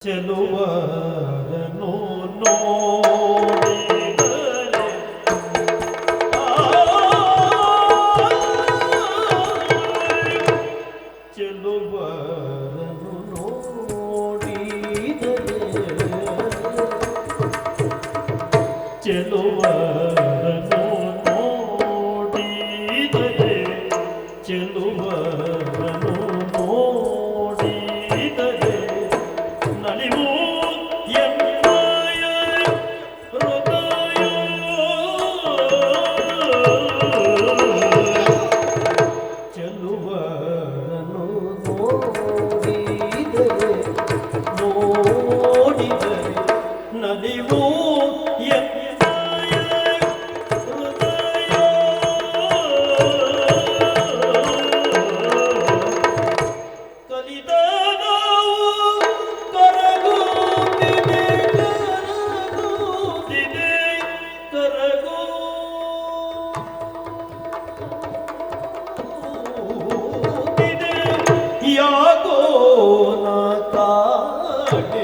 ಚೆಲುವರನು ನೋಡಿದರೆ ಚೆಲುವರನು ನೋಡಿದರೆ ಚೆಲುವರನು ನೋಡಿದರೆ ಚೆಲುವರನು ನೋಡಿದರೆ ನಲಿವು ಎನ್ನಯ ಹೃದಯ ಚೆಲುವರನು ನೋಡಿದರೆ ನಲಿವು ಎನ್ನಯ ಹೃದಯ ಕಲಿದ ಯಾಕೋ ನಾ ಕಾಗೆ